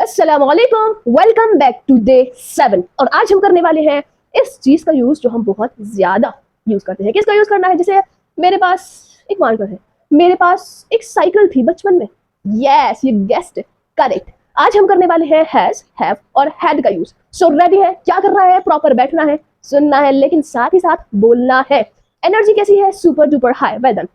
अस्सलामुअलैकुम, welcome back to day 7। और आज हम करने वाले हैं इस चीज का यूज जो हम बहुत ज्यादा यूज करते हैं। किसका यूज करना है? जैसे मेरे पास एक मार्कर है, मेरे पास एक साइकिल थी बचपन में। Yes, you guessed correct. आज हम करने वाले हैं हैज, हैव और हैड का यूज। सो रेडी है? क्या करना है? प्रॉपर बैठना है, सुनना है, लेकिन साथ ही साथ बोलना है। एनर्जी कैसी है? Super duper high. Well done.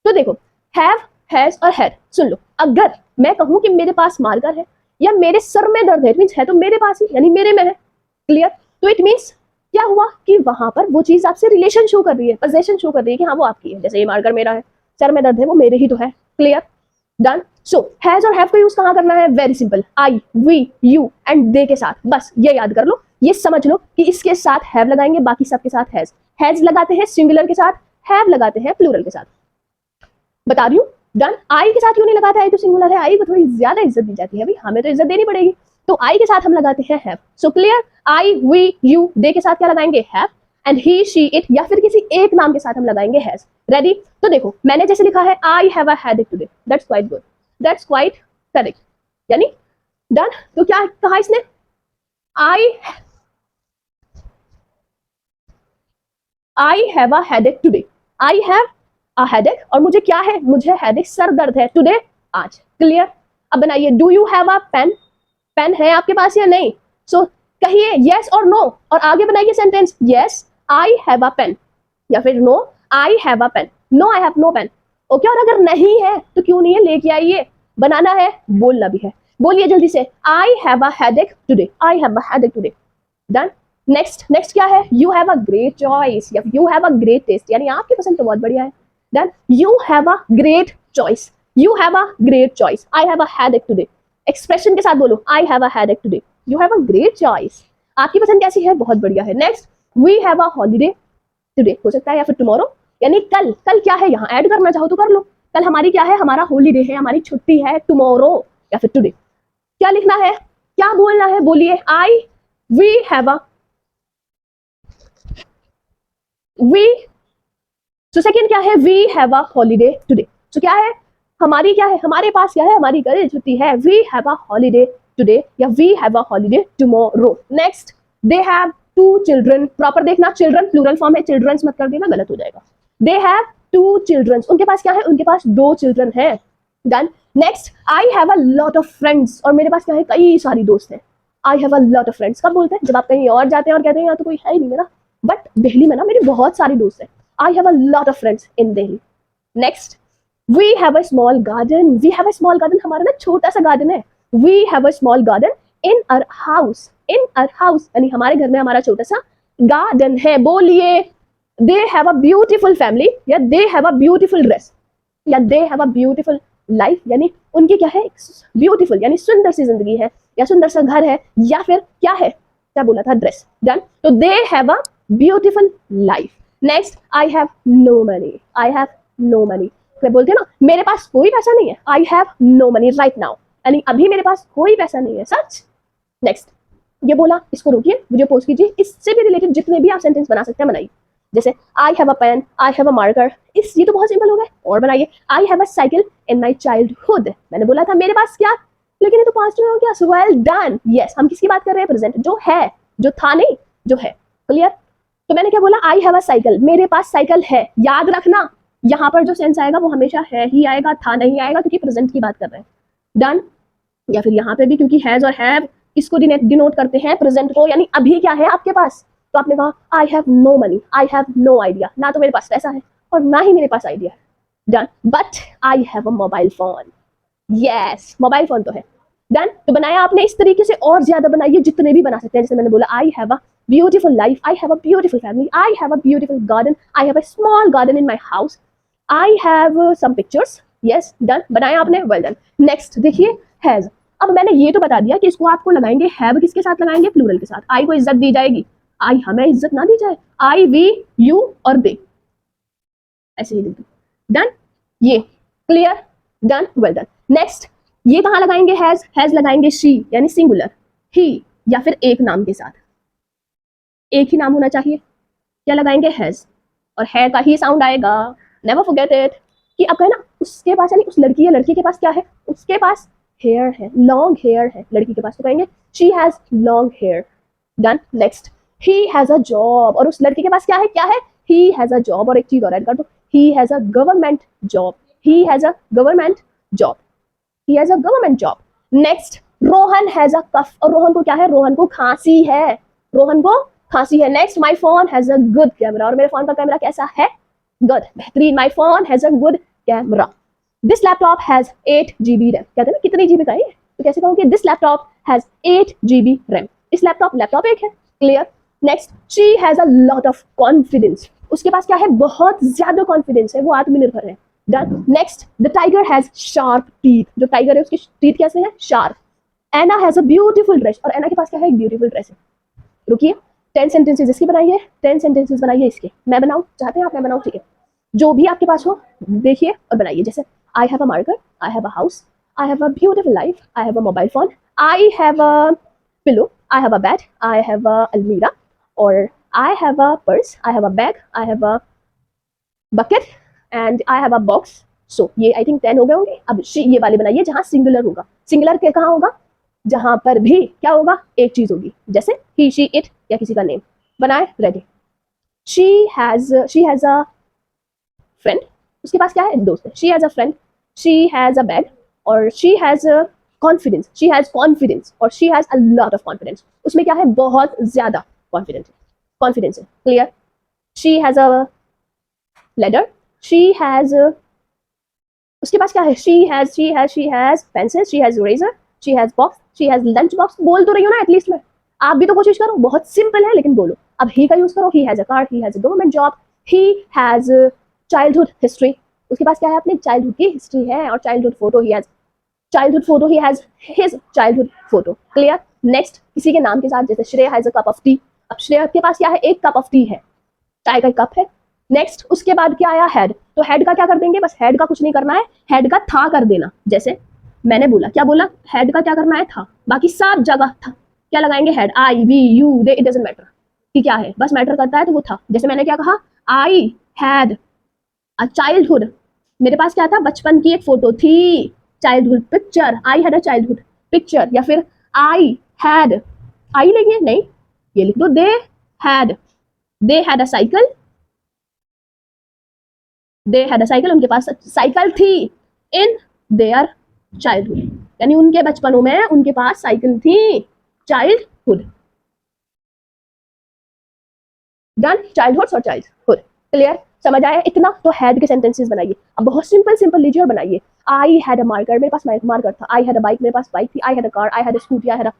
तो देखो, हैव, हैज और हैड सुन लो। अगर मैं कहूं कि मेरे पास मार्कर है या मेरे सर में दर्द है, इट मींस है तो मेरे पास ही, यानी मेरे में है। क्लियर? तो इट मींस क्या हुआ कि वहां पर वो चीज आपसे रिलेशन शो कर रही है, पोजीशन शो कर रही है कि हाँ वो आपकी है। जैसे ये मार्कर मेरा है, सर में दर्द है, वो मेरे ही तो है। क्लियर? डन। सो हैज और हैव का यूज कहाँ करना है? Very simple, I, we, you and they के साथ। बस ये याद कर लो, ये समझ लो कि इसके साथ हैव लगाएंगे, बाकी सबके साथ हैज। हैज लगाते हैं सिंगुलर के साथ, हैव लगाते हैं प्लूरल के साथ। बता रही हूँ। डन। आई के साथ क्यों नहीं लगाता? आई तो सिंगुलर है, आई को थोड़ी ज्यादा इज्जत दी जाती है, भाई हमें तो इज्जत देनी पड़ेगी। तो आई के साथ हम लगाते हैं have. So clear? I, we, you, they के साथ क्या लगाएंगे? Have. And he, she, it या फिर किसी एक नाम के साथ हम लगाएंगे हैज। रेडी? तो देखो, मैंने जैसे लिखा है I have a headache today, that's quite good, that's quite correct, यानी डन। तो क्या कहा इसने? आई have a headache today, I have a headache, और मुझे क्या है? मुझे हेडेक, सर दर्द है, टुडे, आज। क्लियर? अब बनाइए, do you have a pen? Pen है आपके पास या नहीं? सो कहिए यस और नो, और आगे बनाइए sentence, yes I have a pen, या फिर no I have a pen, no I have no pen. Okay? और अगर नहीं है तो क्यों नहीं है, लेके आइए। बनाना है, बोलना भी है। बोलिए जल्दी से, I have a headache today, I have a headache today. Done. Next, next क्या है? You have a great choice या you have a great taste, यानी आपकी पसंद तो बहुत बढ़िया है। Then you have a great choice, you have a great choice, I have a headache today. Expression के साथ बोलो, I have a headache today, you have a great choice, आपकी पसंद कैसी है? बहुत बढ़िया है। Next, we have a holiday today, हो सकता है, या फिर टुमारो, यानी कल। कल क्या है? यहाँ ऐड करना चाहो तो कर लो। कल हमारी क्या है? हमारा हॉलीडे है, हमारी छुट्टी है, टुमारो या फिर टुडे। क्या लिखना है? क्या बोलना है? बोलिए, I, we have a, we. So second क्या है? We have a holiday today. So क्या है? हमारी क्या है? हमारे पास क्या है? हमारी कल छुट्टी है, we have a holiday today या we have a holiday tomorrow. Next, they have two children. Proper देखना, चिल्ड्रन प्लूरल फॉर्म है, चिल्ड्रंस मत कर देना, गलत हो जाएगा। दे हैव टू चिल्ड्रन, उनके पास क्या है? उनके पास दो चिल्ड्रन है। Done. Next, I have a lot of friends, और मेरे पास क्या है? कई सारी दोस्त हैं। आई have a lot of friends कब बोलते हैं? जब आप कहीं और जाते हैं और कहते हैं यहाँ तो कोई है ही नहीं मेरा, बट दिल्ली में ना मेरी बहुत सारी दोस्त है। I have a lot of friends in Delhi. Next, we have a small garden. We have a small garden. हमारा ना छोटा सा गार्डन है. We have a small garden in our house. In our house, यानी हमारे घर में हमारा छोटा सा गार्डन है। बोलिए, they have a beautiful family या they have a beautiful dress या they have a beautiful life, यानी उनकी क्या है? ब्यूटीफुल यानी सुंदर सी जिंदगी है, या सुंदर सा घर है, या फिर क्या है? क्या बोला था? ड्रेस। डन। तो they have a beautiful life. Next, I have no money, I have no money. बोलते हैं ना, मेरे पास कोई पैसा नहीं है, I have no money right now, यानी अभी मेरे पास कोई पैसा नहीं है। सच। नेक्स्ट, ये बोला, इसको रोकिए, वीडियो पोस्ट कीजिए, इससे भी रिलेटेड जितने भी आप सेंटेंस बना सकते हैं बनाइए। जैसे I have a pen, I have a marker, इस ये तो बहुत सिंपल हो गए। और बनाइए, I have a cycle in my childhood. मैंने बोला था मेरे पास क्या, लेकिन ये तो पास्ट में हो गया। So well done. यस, हम किसकी बात कर रहे हैं? प्रेजेंट, जो है, जो था नहीं, जो है। क्लियर? तो मैंने क्या बोला? आई हैव अ साइकिल, मेरे पास साइकिल है। याद रखना, यहाँ पर जो सेंस आएगा वो हमेशा है ही आएगा, था नहीं आएगा, क्योंकि प्रेजेंट की बात कर रहे हैं। डन। या फिर यहाँ पे भी, क्योंकि हैज और हैव इसको डिनोट करते हैं प्रेजेंट को, यानी अभी क्या है आपके पास। तो आपने कहा I have no money, I have no idea, ना तो मेरे पास पैसा है और ना ही मेरे पास आइडिया है। Done. But I have a mobile phone. Yes, mobile phone तो है। डन। तो बनाया आपने, इस तरीके से और ज्यादा बनाइए, जितने भी बना सकते हैं। जैसे मैंने बोला, I have a beautiful life, I have a beautiful family, I have a beautiful garden, I have a small garden in my house, I have some pictures. Yes, done. बनाया आपने, वेल डन। नेक्स्ट देखिए, has. अब मैंने ये तो बता दिया कि इसको आपको लगाएंगे, हैव किसके साथ लगाएंगे? प्लूरल के साथ। आई को इज्जत दी जाएगी, आई हमें इज्जत ना दी जाए, आई, वी, यू और दे, ऐसे ही लिख दो। डन। ये clear? Done, well done. Next, ये कहाँ लगाएंगे? हैज लगाएंगे शी, यानी सिंगुलर, ही या फिर एक नाम के साथ। एक ही नाम होना चाहिए। क्या लगाएंगे? हैज, और है का ही साउंड आएगा। Never forget it. कि अब है ना, उसके पास, यानी उस लड़की या लड़के के पास क्या है? उसके पास हेयर है, लॉन्ग हेयर है लड़की के पास, तो कहेंगे she has long hair. Done. Next, he has a job, और उस लड़के के पास क्या है, क्या है, ही हैज अ जॉब। और एक चीज और ऐड कर दो, he has a government job, he has a government job, he has a government job. Next, Rohan has a cough, और रोहन को क्या है, रोहन को खांसी है, रोहन को खांसी है। Next, my phone has a good camera, और मेरे फोन का कैमरा कैसा है, गुड, बेहतरीन। My phone has a good camera. This laptop has 8 GB RAM, कहते हैं ना कितनी जीबी का है, तो कैसे कहोगे, this laptop has 8 GB RAM. इस लैपटॉप एक है, clear. Next, she has a lot of confidence, उसके पास क्या है, बहुत ज्यादा कॉन्फिडेंस है, वो आत्मनिर्भर है। Done. Next, the tiger has sharp teeth, जो टाइगर है उसकी टीथ कैसे है, sharp. Anna has a beautiful dress, और एना के पास क्या है, एक ब्यूटीफुल ड्रेस है। रुकिए, 10 सेंटेंसेस इसकी बनाइए, 10 सेंटेंसेस बनाइए इसके, मैं बनाऊं, चाहते हैं आप मैं बनाऊं, ठीक है, जो भी आपके पास हो देखिए और बनाइए। जैसे I have a marker, I have a house, I have a beautiful life, I have a mobile phone, I have a pillow, I have a bed, I have a almirah, और I have a purse, I have a bag, I have a bucket, and I have a box. So ये I think 10 हो गए होंगे। अब ये वाले बनाइए जहां सिंगुलर होगा, सिंगुलर के कहाँ होगा, जहां पर भी क्या होगा, एक चीज होगी, जैसे ही, शी, इट, या किसी का नेम। बनाए, ready. She has a friend, उसके पास क्या है, दोस्त है, she has a friend, she has a bag, और she has confidence, she has confidence, और she has a lot of confidence, उसमें क्या है, बहुत ज्यादा कॉन्फिडेंस है, clear. She has a ladder, she has, उसके पास क्या है, she has pencil, she has razor, she has box, she has lunch box. बोल तो रही हो ना एटलीस्ट में, आप भी तो कोशिश करो, बहुत सिंपल है लेकिन बोलो। अब ही का यूज करो, ही has a car, he has a government job, he has childhood history, उसके पास क्या है, अपनी चाइल्डहुड की हिस्ट्री है, और childhood photo, he has childhood photo, he has his childhood photo, clear. Next, किसी के नाम के साथ, जैसे Shreya has a cup of T, अब श्रेया के पास क्या है, एक कप ऑफ टी है, चाय का कप है। नेक्स्ट, उसके बाद क्या आया, हेड, तो हेड का क्या कर देंगे, बस हेड का कुछ नहीं करना है, हेड का था कर देना। जैसे मैंने बोला, क्या बोला, हेड का क्या करना है, था, बाकी सब जगह था क्या लगाएंगे, head, I, we, you, they, it doesn't matter कि क्या है, बस मैटर करता है तो वो था। जैसे मैंने क्या कहा, आई हैड अ चाइल्डहुड, मेरे पास क्या था, बचपन की एक फोटो थी, childhood picture, I had a childhood picture. या फिर आई हैड, आई लेंगे नहीं, ये लिख दो, they had a cycle, they had a cycle, उनके पास साइकिल थी, इन देयर चाइल्डहुड, यानी उनके बचपनों में उनके पास साइकिल थी, चाइल्डहुड। डन, चाइल्डहुड और चाइल्डहुड, क्लियर, समझ आया इतना। तो हैड के सेंटेंसेस बनाइए, अब बहुत सिंपल लीजिए और बनाइए। आई हैड अ मार्कर, मेरे पास मार्कर था, आई हैड अ बाइक, मेरे पास बाइक थी, I had a car, I had a scooty, I had a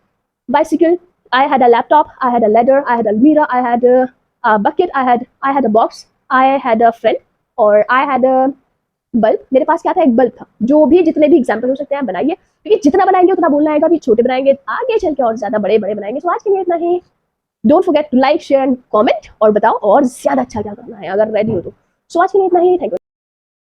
bicycle, I had a laptop, I had a ladder, I had a mirror, I had a bucket, I had a box, I had a friend, और I had a bulb, मेरे पास क्या था, एक bulb था। जो भी जितने भी एग्जाम्पल हो सकते हैं बनाइए, क्योंकि जितना बनाएंगे उतना बोलना आएगा, अभी छोटे बनाएंगे आगे चल के और ज्यादा बड़े बड़े बनाएंगे। तो आज के लिए इतना ही। Don't forget to like, share and comment, और बताओ और ज्यादा अच्छा क्या करना है अगर रेडी हो तो। सो आज के लिए इतना ही, थैंक यू।